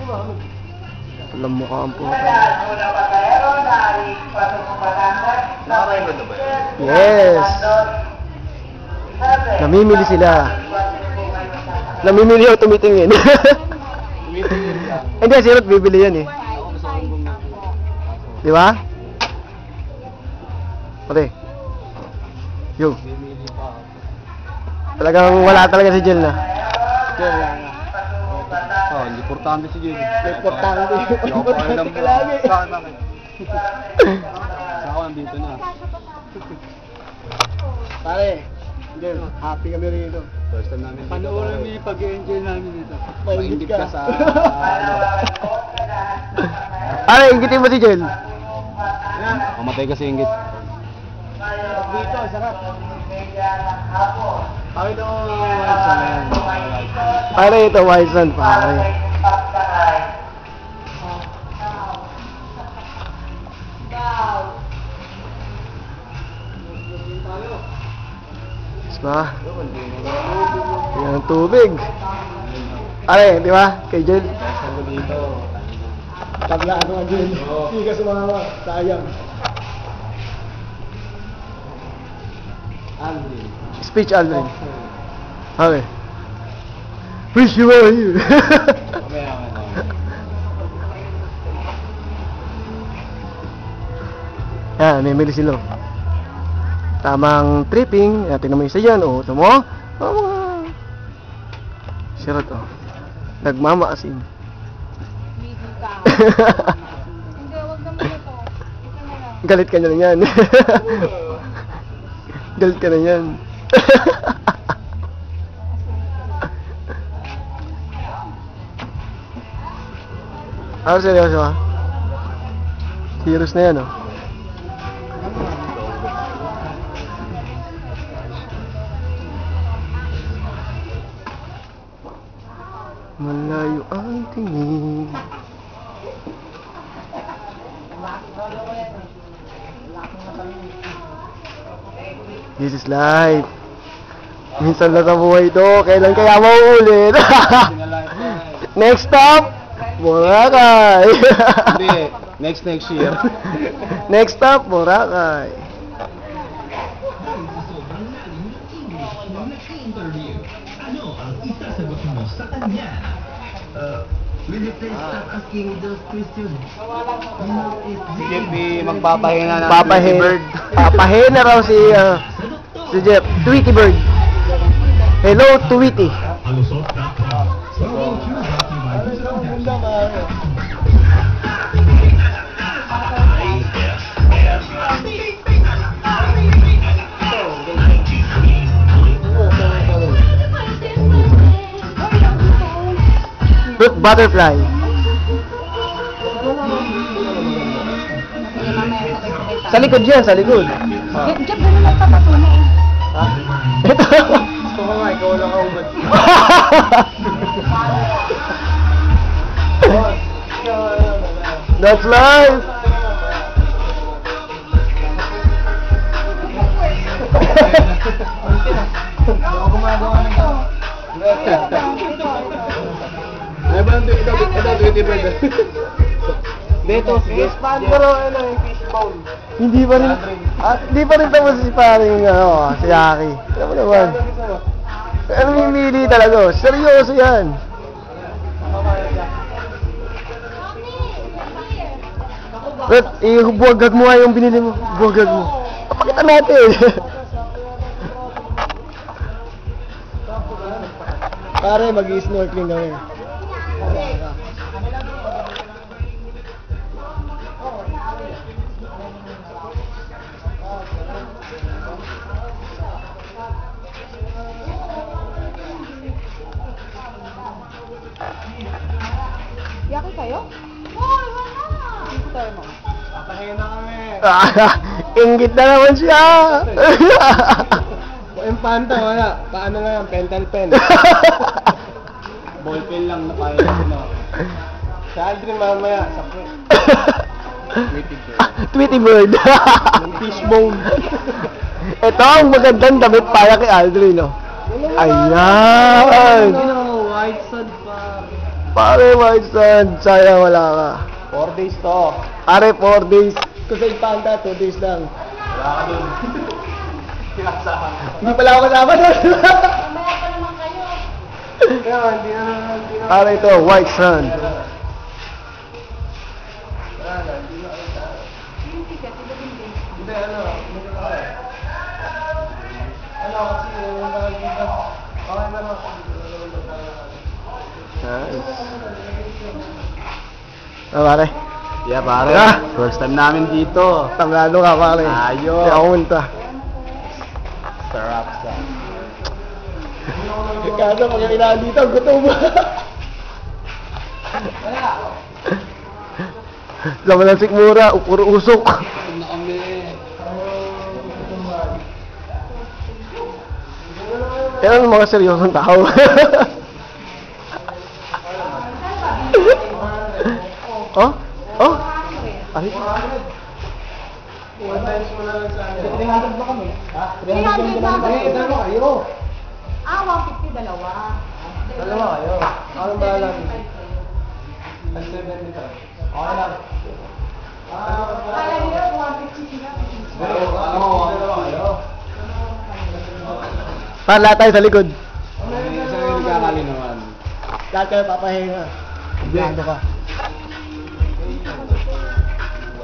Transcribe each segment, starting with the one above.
Alam mo ka ang po. Yes. Namimili sila. Namimili o tumitingin. Hindi, sirot bibili yan eh. Di ba? Pare. Yo. Talagang wala talaga si Jill na. Oh, importante si Jill. Importante. Importante ka lagi. Saka nandito na. Pare, Jill, happy kami rito. First time namin dito. Panoorin mo yung pag-enjoy namin dito. Maingit ka. sa... Pare, ingitin mo si Jill. Mamatay kasi inggit. Dito, sarap. Pakita mo sa yan. Pare, ito, Wison, pare. Ba? Yan ang tubig. Pare, di ba? Kay Jill. Tablaan mo ang Jill. Hindi ka sumama. Sayang. Speech Aldrin. Okay. Wish you were here. Yan, may mili sila. Tamang tripping. Tingnan mo isa dyan. O, ito mo. Sirot, o. Nagmamaasin. Hindi, wag naman ito. Galit ka na lang yan. Galit ka na yan. Seryoso ha? Serious na yan, oh. Malayo ang tingin. This is life. Minsan lang sa buhay ito. Kailan kaya mauulit? Next stop, Boracay. Hindi, next year. Next stop, Boracay. Si Jeff magpapahina ng Papahina raw si Jeff. Tweety Bird. Hello, Tweety. Fruit butterfly. Sa likod yan, sa likod. Diyan, ganun lang papatuno. Ito. Gusto ko nga, ikaw lang ang ubad. That's life. Ako gumagawa ng ito. Ay ba, ito, Tweety Bird. Dito, yes, pero ano yung fishbowl. Hindi pa rin, hindi pa rin tapos si paring, si Aki. Alam mo naman. Pero mimili talaga, seryoso yan. But, buwagag mo nga yung binili mo. Buwagag mo. Pakita natin. Pare, mag-i-snorkeling kami. Yaki kayo? Hoy, wala! Dito tayo mo. Papahina kami. Inggit na naman siya. Yung panta, wala. Paano nga yan? Pentel pen. Ballpen lang na paano sila. Sa Aldrin mamaya, sa Tweety Bird. yung fishbone. Ito ang magandang damit para kay Aldrin, no? Ayan! White sand pa. Pare, White Sand. Sayang wala ka. 4 days to. Are, 4 days. Kasi ipanda, 2 days lang. Wala ka dun. Hindi pala ako kasama doon. Mamaya pa naman kayo. Kaya hindi na. Pare, ito, White Sand. Yung ticket, iba din din. Hindi, ano kasi yung mga dito. Okay na lang. Nice. Ah, pare. Yeah, pare. Ah! First time namin dito. Tamlado ka, pare. Ayos. Hindi ako punta. Sarap sa. Kaso pag kailangan dito, gutom. Laman ng sikmura, puro usok. Na kami. Yan ang mga seryosong tao. Oh? Oh? Ay? One times mo na lang sa akin. 300 ba kami? Ha? 300 na. Dalawa kayo. 150 dalawa. Dalawa kayo. Ano ba lang? Ang 70 to. Okay lang. Kaya nila 150 sila. Dalawa kayo. Para lahat tayo sa likod. Isang yung nagkakalinawan. Lahat kayo papahinga. Blado ka.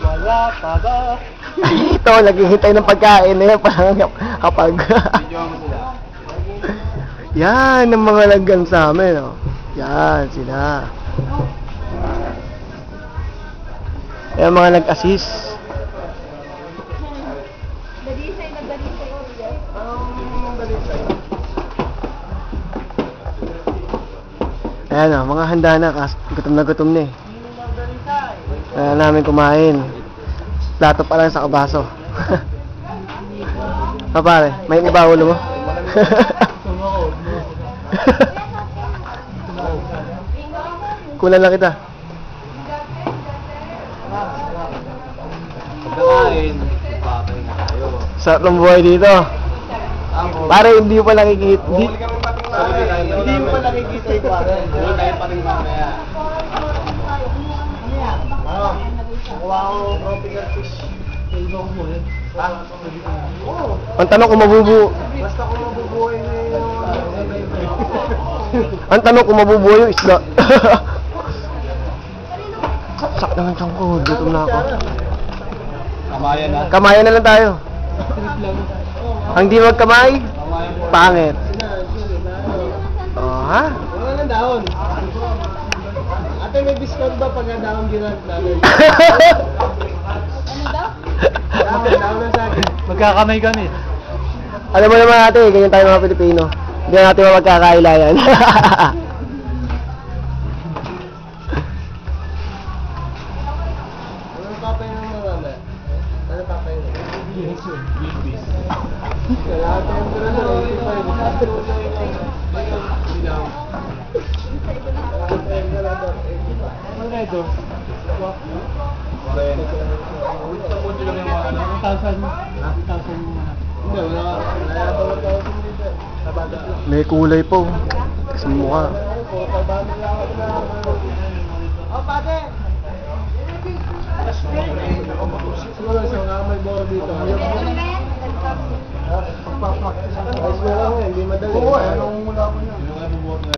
Wala pa ba? Ito, naghihintay ng pagkain na yan parang kapag... Video mo sila. Yan, ang mga laggang sa amin, oh. Yan, sila. Yan, mga nag-assist. Dalisay na dalisay. Ayan, oh, mga handa na. Gutom na eh. Kaya namin kumain. Plato pa lang sa kabaso. Ah, pare, may iba ulo mo? Kulang lang kita. Pagkakain, papay na tayo. Sarap ng buhay dito. Pare, hindi mo pa nakikita. Hindi mo pa nakikita yung pare. Hindi tayo pa rin mamaya. Kuha ko tropical fish. Ilbong mo yun. Ha? Oo. Ang tanong kung mabubuo. Basta kung mabubuhay na yung Ang tanong kung mabubuo yung isda. Sak naman siyang ko. Gutom na ako. Kamayan na. Kamayan na lang tayo. Ang di magkamay, Kamayan po. pangit. Oh, ha? Wala nang dahon. Ate, may discount ba pag dahon ginag namin? Ano daw? Dahon na sa akin. Magkakamay kami. Alam mo naman ate, ganyan tayo mga Pilipino. Hindi natin mapagkakailayan. Ano papay ng marami? Ano papay ng? Lahat ng pera na 85. Ano ito? Hindi, wala yata 1,000 dito. Nabagay lang. May kulay po. Sa mukha. Oh, pate! Siguro sa mga may boro dito. Ano ba yan? Ayos mo lang yan, hindi madali. Oo, anong mula ko niya.